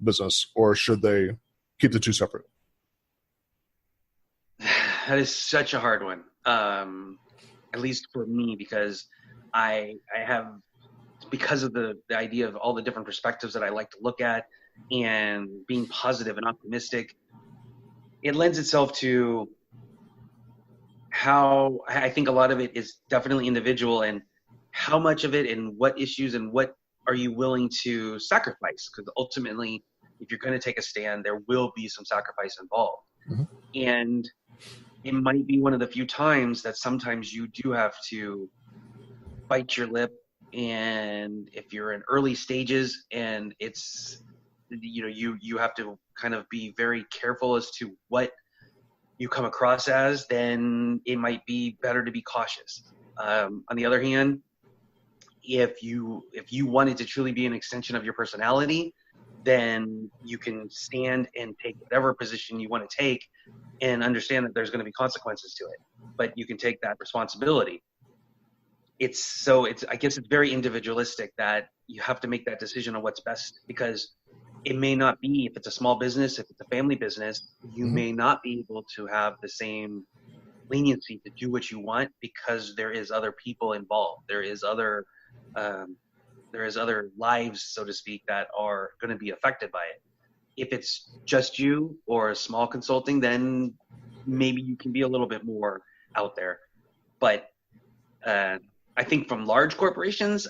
business, or should they keep the two separate? That is such a hard one. At least for me, because I have, because of the idea of all the different perspectives that I like to look at and being positive and optimistic, it lends itself to how I think a lot of it is definitely individual, and how much of it and what issues and what are you willing to sacrifice? Because ultimately, if you're going to take a stand, there will be some sacrifice involved. Mm-hmm. And it might be one of the few times that sometimes you do have to bite your lip. And if you're in early stages and it's, you have to kind of be very careful as to what you come across as, then it might be better to be cautious. On the other hand, if you wanted to truly be an extension of your personality, then you can stand and take whatever position you want to take and understand that there's going to be consequences to it, but you can take that responsibility. I guess it's very individualistic that you have to make that decision on what's best, because it may not be, if it's a small business, if it's a family business, you Mm-hmm. may not be able to have the same leniency to do what you want, because there is other people involved. There is other lives, so to speak, that are going to be affected by it. If it's just you or a small consulting, then maybe you can be a little bit more out there. But I think from large corporations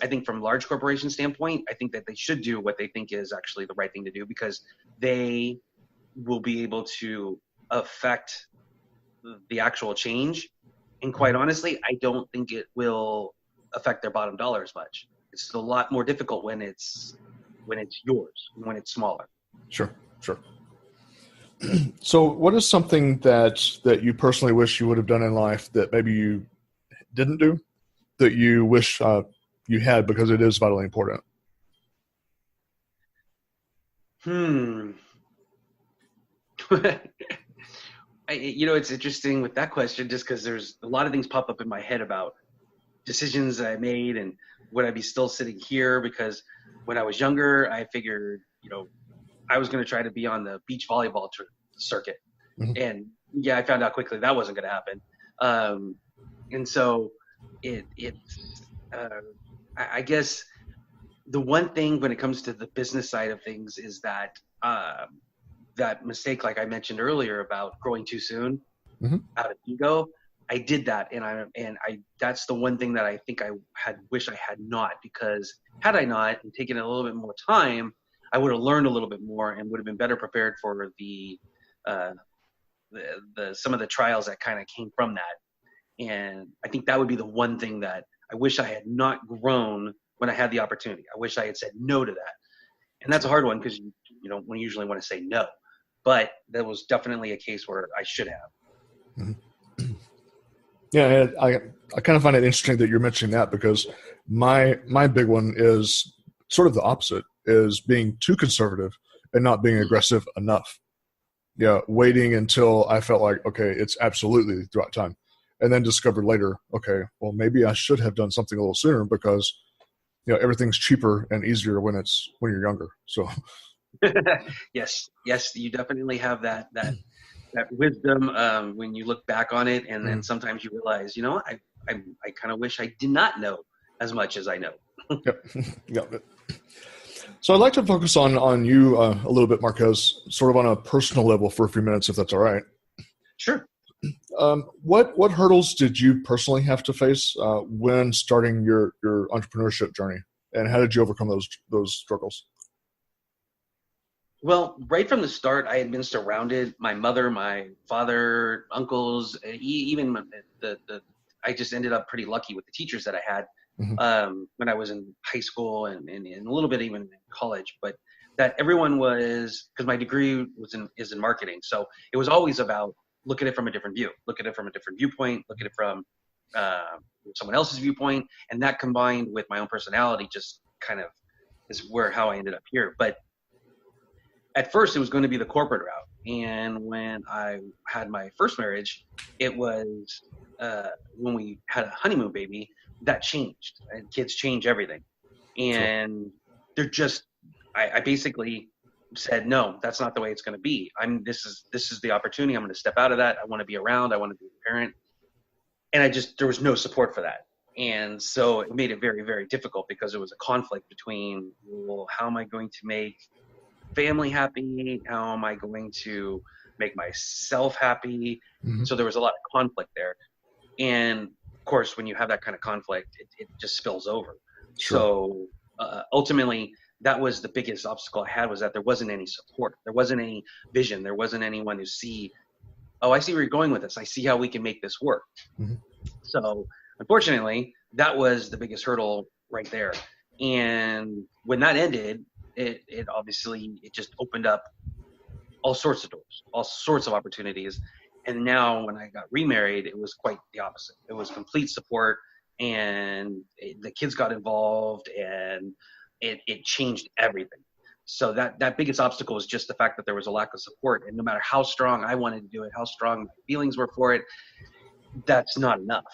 standpoint, I think that they should do what they think is actually the right thing to do, because they will be able to affect the actual change. And quite honestly, I don't think it will affect their bottom dollar as much. It's a lot more difficult when it's yours, when it's smaller. Sure. So what is something that you personally wish you would have done in life that maybe you didn't do, that you wish you had, because it is vitally important? It's interesting with that question, just because there's a lot of things pop up in my head about decisions that I made, and would I be still sitting here? Because when I was younger, I figured, I was going to try to be on the beach volleyball circuit. Mm-hmm. And yeah, I found out quickly that wasn't going to happen. And so I guess the one thing when it comes to the business side of things is that that mistake, like I mentioned earlier, about growing too soon Mm-hmm. out of ego. I did that, and that's the one thing that I think I wish I had not, because had I not and taken a little bit more time, I would have learned a little bit more and would have been better prepared for the some of the trials that kind of came from that. And I think that would be the one thing that I wish I had not grown when I had the opportunity. I wish I had said no to that. And that's a hard one, because you don't usually want to say no, but that was definitely a case where I should have. Mm-hmm. Yeah, I kind of find it interesting that you're mentioning that, because my big one is sort of the opposite, is being too conservative and not being aggressive enough. Yeah, waiting until I felt like, okay, it's absolutely the right time, and then discovered later, okay, well, maybe I should have done something a little sooner, because everything's cheaper and easier when you're younger. So yes, you definitely have that wisdom when you look back on it, and then sometimes you realize, I kind of wish I did not know as much as I know. Yep. So I'd like to focus on you a little bit, Marquez, sort of on a personal level for a few minutes, if that's all right. Sure. What hurdles did you personally have to face when starting your entrepreneurship journey, and how did you overcome those struggles? Well, right from the start, I had been surrounded. My mother, my father, uncles, even I just ended up pretty lucky with the teachers that I had when I was in high school and a little bit even in college. But that everyone was, because my degree is in marketing, so it was always about look at it from a different view, look at it from a different viewpoint, look at it from someone else's viewpoint, and that combined with my own personality just kind of is how I ended up here. But at first, it was going to be the corporate route. And when I had my first marriage, it was when we had a honeymoon baby, that changed. And kids change everything. And they're just, I basically said, no, that's not the way it's going to be. This is the opportunity. I'm going to step out of that. I want to be around. I want to be a parent. And there was no support for that. And so it made it very, very difficult because it was a conflict between, well, how am I going to make family happy? How am I going to make myself happy? Mm-hmm. So there was a lot of conflict there. And of course, when you have that kind of conflict, it just spills over. Sure. So ultimately, that was the biggest obstacle I had, was that there wasn't any support. There wasn't any vision. There wasn't anyone to see, oh, I see where you're going with this. I see how we can make this work. Mm-hmm. So unfortunately, that was the biggest hurdle right there. And when that ended, it obviously, it just opened up all sorts of doors, all sorts of opportunities. And now when I got remarried, it was quite the opposite. It was complete support, and the kids got involved, and it changed everything. So that biggest obstacle was just the fact that there was a lack of support. And no matter how strong I wanted to do it, how strong my feelings were for it, that's not enough.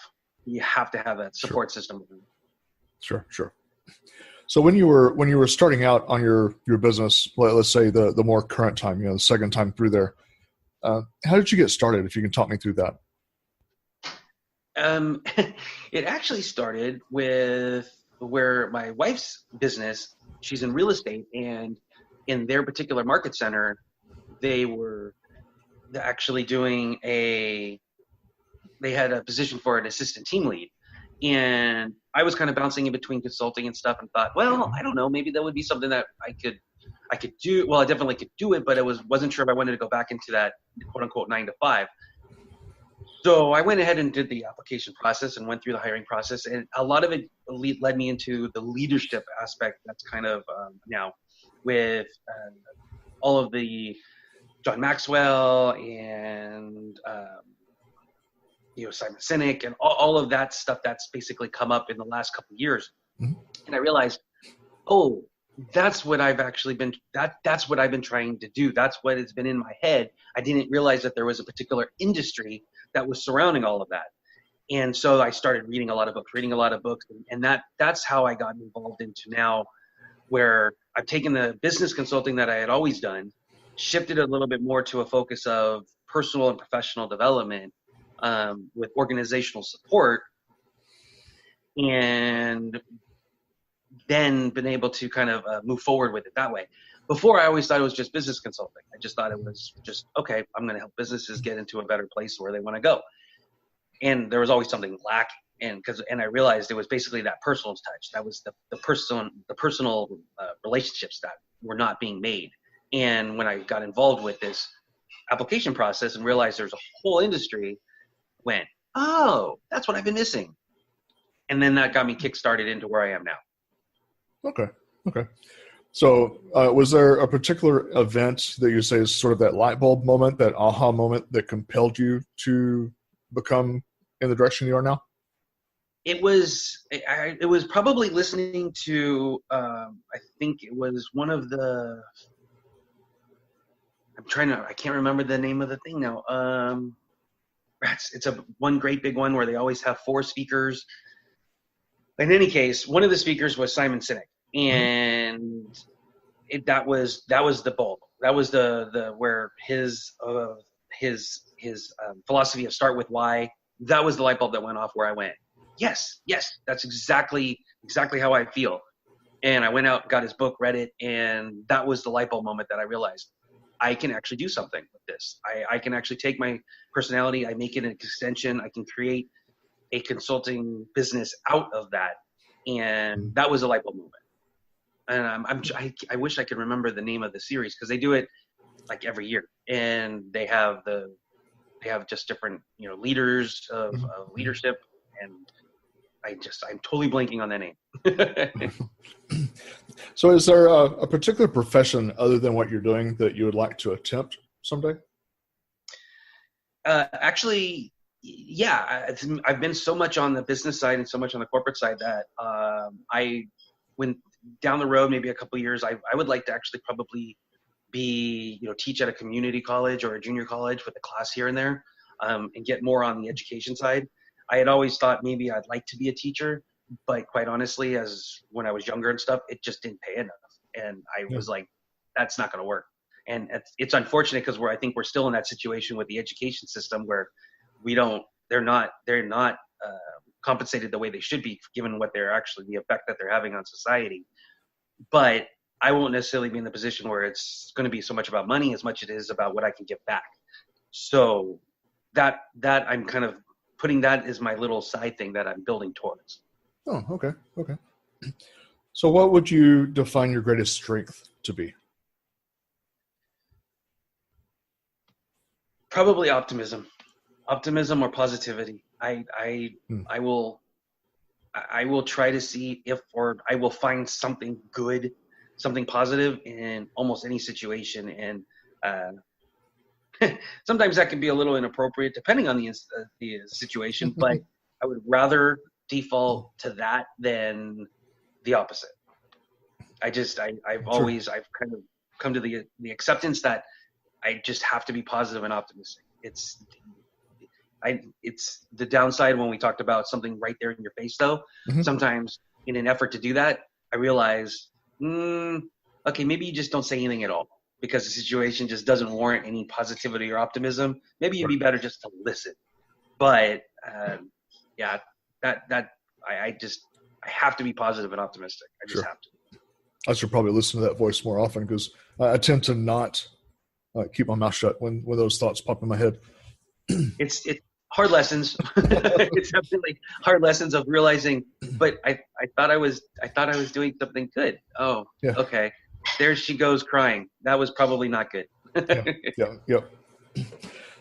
You have to have a support system. Sure. So when you were starting out on your business, let's say the more current time, the second time through there, how did you get started? If you can talk me through that. It actually started with where my wife's business, she's in real estate, and in their particular market center, they were actually they had a position for an assistant team lead. And I was kind of bouncing in between consulting and stuff, and thought, well, I don't know, maybe that would be something that I could do. Well, I definitely could do it, but I wasn't sure if I wanted to go back into that quote unquote 9 to 5. So I went ahead and did the application process and went through the hiring process, and a lot of it led me into the leadership aspect. That's kind of now with all of the John Maxwell and Simon Sinek and all of that stuff that's basically come up in the last couple of years. Mm-hmm. And I realized, oh, that's what I've actually been, that's what I've been trying to do. That's what has been in my head. I didn't realize that there was a particular industry that was surrounding all of that. And so I started reading a lot of books, and that's how I got involved into now, where I've taken the business consulting that I had always done, shifted a little bit more to a focus of personal and professional development, with organizational support, and then been able to kind of move forward with it that way. Before, I always thought it was just business consulting. I just thought it was just, okay, I'm going to help businesses get into a better place where they want to go. And there was always something lacking. And I realized it was basically that personal touch. That was the personal relationships that were not being made. And when I got involved with this application process and realized there's a whole industry, went, oh, that's what I've been missing. And then that got me kickstarted into where I am now. Okay. So was there a particular event that you say is sort of that light bulb moment, that aha moment that compelled you to become in the direction you are now? It was probably listening to, I think it was one of the, I can't remember the name of the thing now. It's one great big one where they always have 4 speakers. In any case, one of the speakers was Simon Sinek, and that was the bulb. That was the where his philosophy of start with why. That was the light bulb that went off, where I went, yes, that's exactly how I feel. And I went out, got his book, read it, and that was the light bulb moment that I realized I can actually do something with this. I can actually take my personality, I make it an extension, I can create a consulting business out of that. And that was a light bulb moment. And I wish I could remember the name of the series, because they do it like every year, and they have just different leaders of leadership, and I'm totally blanking on that name. So is there a particular profession other than what you're doing that you would like to attempt someday? Actually, yeah, I've been so much on the business side and so much on the corporate side that I went down the road, maybe a couple of years, I would like to actually probably be, teach at a community college or a junior college with a class here and there, and get more on the education side. I had always thought maybe I'd like to be a teacher, but quite honestly, when I was younger and stuff, it just didn't pay enough. And I was like, that's not going to work. And it's unfortunate because I think we're still in that situation with the education system where they're not compensated the way they should be, given what they're actually, the effect that they're having on society. But I won't necessarily be in the position where it's going to be so much about money as much as it is about what I can get back. So that I'm kind of putting that as my little side thing that I'm building towards. Oh, okay. So what would you define your greatest strength to be? Probably optimism or positivity. I will try to see or I will find something good, something positive in almost any situation. And sometimes that can be a little inappropriate depending on the situation, but I would rather default to that than the opposite. I've kind of come to the acceptance that I just have to be positive and optimistic. It's the downside when we talked about something right there in your face, though. Mm-hmm. Sometimes in an effort to do that, I realize, okay, maybe you just don't say anything at all because the situation just doesn't warrant any positivity or optimism. Maybe it'd be better just to listen. But I have to be positive and optimistic. I just have to. I should probably listen to that voice more often because I tend to not keep my mouth shut when those thoughts pop in my head. It's hard lessons. It's definitely hard lessons of realizing, but I thought I was doing something good. Oh, yeah. Okay. There she goes crying. That was probably not good. Yeah.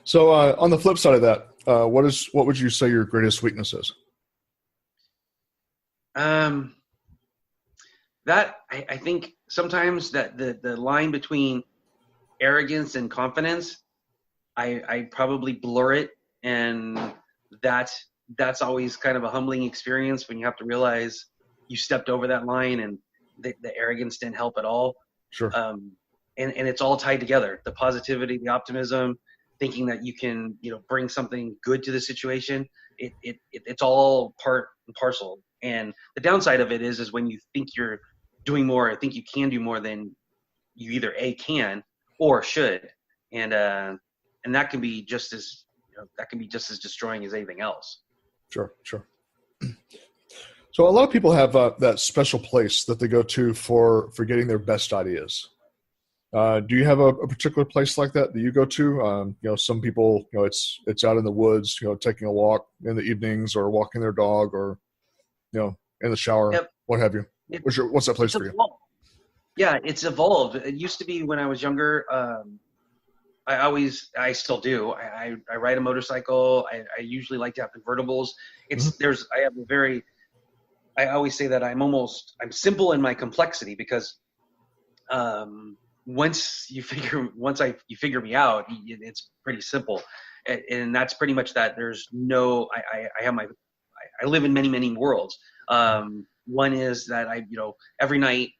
So on the flip side of that, what would you say your greatest weakness is? That I think sometimes that the line between arrogance and confidence, I probably blur it, and that's always kind of a humbling experience when you have to realize you stepped over that line and the arrogance didn't help at all. Sure. And it's all tied together. The positivity, the optimism, thinking that you can, bring something good to the situation. It's all part and parcel. And the downside of it is when you think you're doing more, I think you can do more than you either can or should. And that can be just as destroying as anything else. Sure. So a lot of people have that special place that they go to for getting their best ideas. Do you have a particular place like that you go to? Some people, it's out in the woods, taking a walk in the evenings or walking their dog or, in the shower, what have you. What's that place for you? Yeah, it's evolved. It used to be when I was younger. I still do. I ride a motorcycle. I usually like to have convertibles. I always say that I'm simple in my complexity because once you figure me out, it's pretty simple, and that's pretty much that. There's no I live in many worlds. One is that every night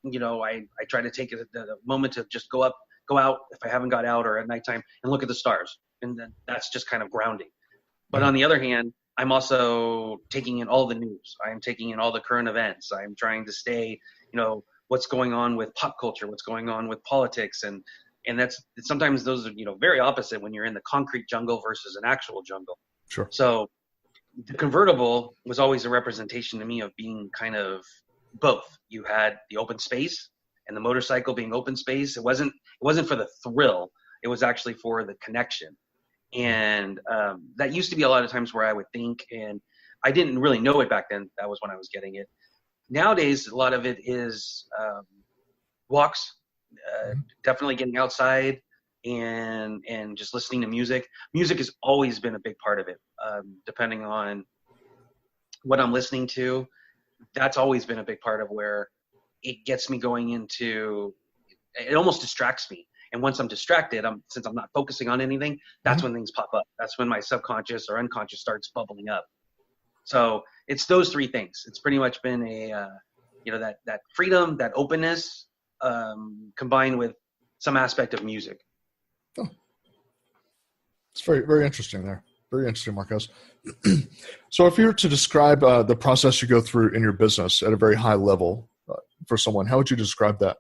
I try to take the moment to just go out if I haven't got out or at nighttime and look at the stars, and then that's just kind of grounding. But on the other hand, I'm also taking in all the news. I'm taking in all the current events. I'm trying to stay, what's going on with pop culture, what's going on with politics. And sometimes those are, very opposite when you're in the concrete jungle versus an actual jungle. Sure. So the convertible was always a representation to me of being kind of both. You had the open space and the motorcycle being open space. It wasn't for the thrill. It was actually for the connection. And that used to be a lot of times where I would think, and I didn't really know it back then. That was when I was getting it. Nowadays, a lot of it is walks, definitely getting outside and just listening to music. Music has always been a big part of it, depending on what I'm listening to. That's always been a big part of where it gets me going into – it almost distracts me. And once I'm distracted, since I'm not focusing on anything, that's when things pop up. That's when my subconscious or unconscious starts bubbling up. So it's those three things. It's pretty much been that freedom, that openness, combined with some aspect of music. Oh. It's very, very interesting there. Very interesting, Marquez. So if you were to describe the process you go through in your business at a very high level for someone, how would you describe that?